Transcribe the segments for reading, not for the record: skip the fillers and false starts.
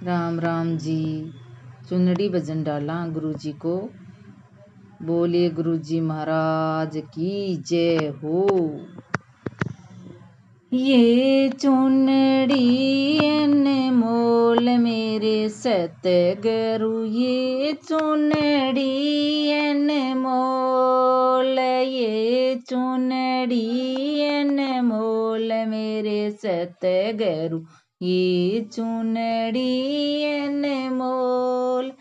राम राम जी। चुनड़ी भजन डाला गुरु जी को। बोले गुरु जी महाराज की जय हो। ये चुनड़ी अनमोल मेरे सतगुरु, ये चुनड़ी अनमोल, ये चुनड़ी अनमोल मेरे सतगुरु, ये चुनड़ी अनमोल।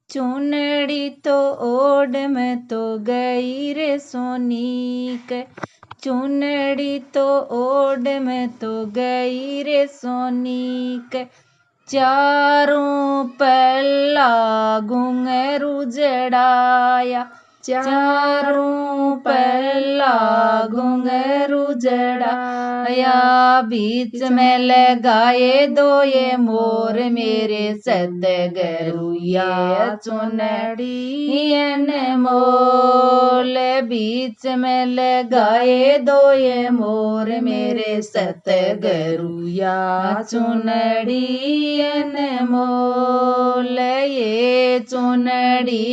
चुनड़ी तो ओढ़ में तो गई रे सोनीक, चुनड़ी तो ओढ़ में तो गई रे सोनीक। चारों पल्ला घुंघरू जड़ाया, चारों पल्ला घुंघरू जड़ाया। बीच में लगाए दो ये मोर मेरे सतगुरु, या चुनड़ी अनमोल। बीच में लगाए दो ये मोर मेरे सतगुरु, या चुनड़ी अनमोल। ये चुनड़ी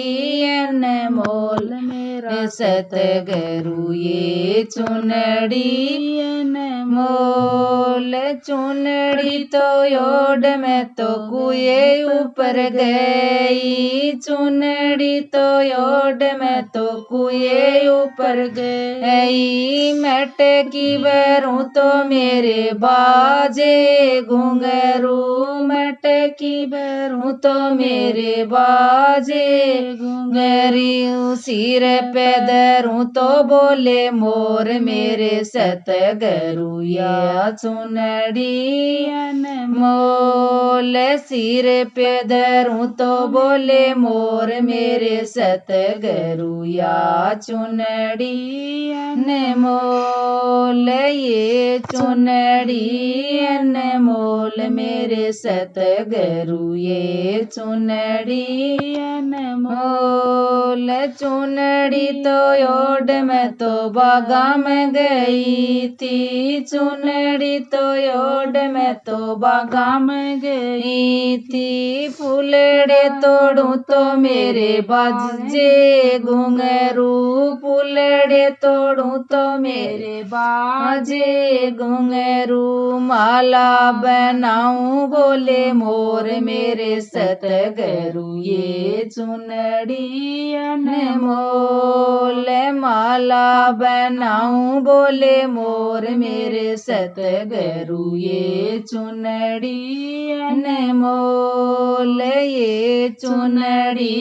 अनमोल मेरा सतगुरु, ये चुनड़ी अनमोल। चुनड़ी तो ओढ़ में तो कुए ऊपर गई, चुनड़ी तो ओढ़ में तो कुए ऊपर गई। मटकी भरूं तो मेरे बाजे घुंघरू, मटकी भरूं तो मेरे बाजे घुंघरी। सिर पे धरूं तो बोले मोर मेरे सतगुरु, या चुनड़ी अनमोल। सिर पे धरूं तो बोले मोर मेरे सतगुरु, या चुनड़ी अनमोल। ये चुनड़ी अनमोल मेरे सतगुरु, ये चुनड़ी अनमोल। चुनड़ी तो ओढ़ में तो बागा में गई थी, चुनड़ी तो ओढ़ में तो बागा में गई थी। फुलड़े तोड़ूं तो मेरे बाजे घुंघरू, फुलड़े तोड़ूं तो मेरे बाजे घुंघरू। माला बनाऊं बोले मोर मेरे सतगुरु, ये चुनड़ी अनमोल। माला बनाऊं बोले मोर मेरे सतगुरु, ये चुनड़ी अनमोल। ये चुनड़ी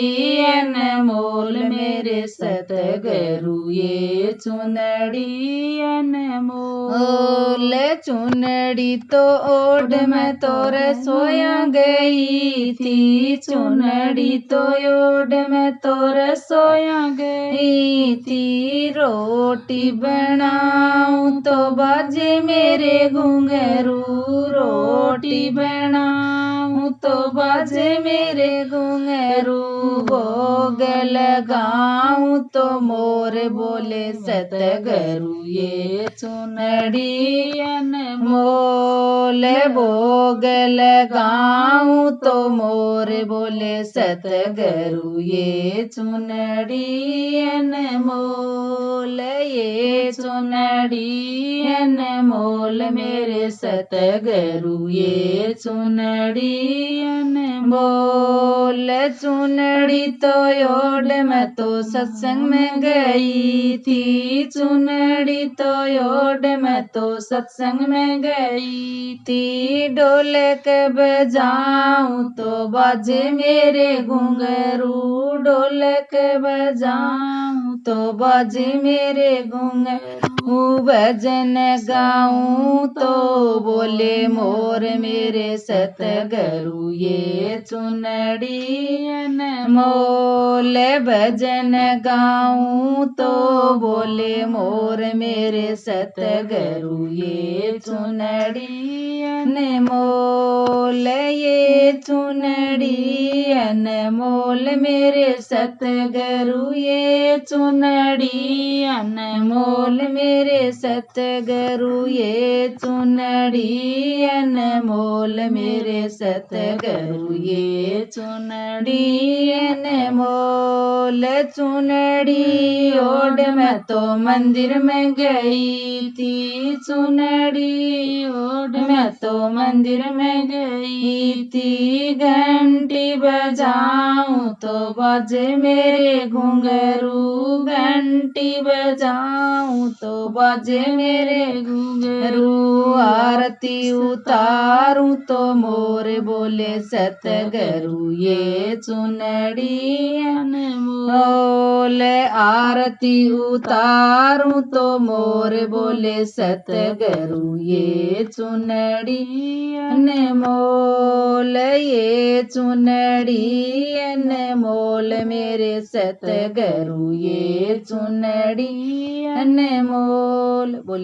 अनमोल मेरे सतगुरु, ये चुनड़ी अनमोल। चुनड़ी तो ओढ़ में तो रसोया गई थी, चुनड़ी तो ओढ़ में तो रसोया गई थी। रोटी बनाऊं तो बाजे मेरे घुंघरू, रोटी बनाऊं तो बाजे मेरे घुंघरू। भोग लगाऊं तो मोर बोले सतगुरु, ये चुनड़ी अनमोल। भोग लगाऊं तो मोर बोले सतगुरु, ये चुनड़ी अनमोल। ये चुनड़ी अनमोल मेरे सतगुरु, ये चुनड़ी अनमोल। चुनड़ी तो ओढ़ में तो सत्संग में गई थी, चुनड़ी तो ओढ़ में तो सत्संग में गई थी। ढोलक बजाऊं तो बाजे मेरे घुंघरू, ढोलक बजाऊं तो बाजे मेरे घुंघरू। भजन गाऊं तो बोले मोर मेरे सतगुरु, ये चुनड़ी अनमोल। भजन गाऊं तो बोले मोर मेरे सतगुरु, ये चुनड़ी अनमोल। ये चुनड़ी अनमोल मेरे सतगुरु ये चुनड़ी अनमोल मेरे सतगुरु ये चुनड़ी अनमोल मेरे सतगुरु ये चुनड़ी अनमोल चुनड़ी ओढ़ मैं तो मंदिर में गई थी चुनड़ी ओढ़ मैं तो मंदिर में गई थी घंटी बजाऊं तो बाजे मेरे घुंघरू घंटी बजाऊं तो बाजे मेरे घुंघरू आरती उतारूं तो मोर बोले सतगुरु ये चुनड़ी अनमोल आरती उतारूं तो मोर बोले सतगुरु ये चुनड़ी अनमोल ये चुनड़ी अनमोल मेरे सतगुरु ये चुनड़ी अनमोल बोले।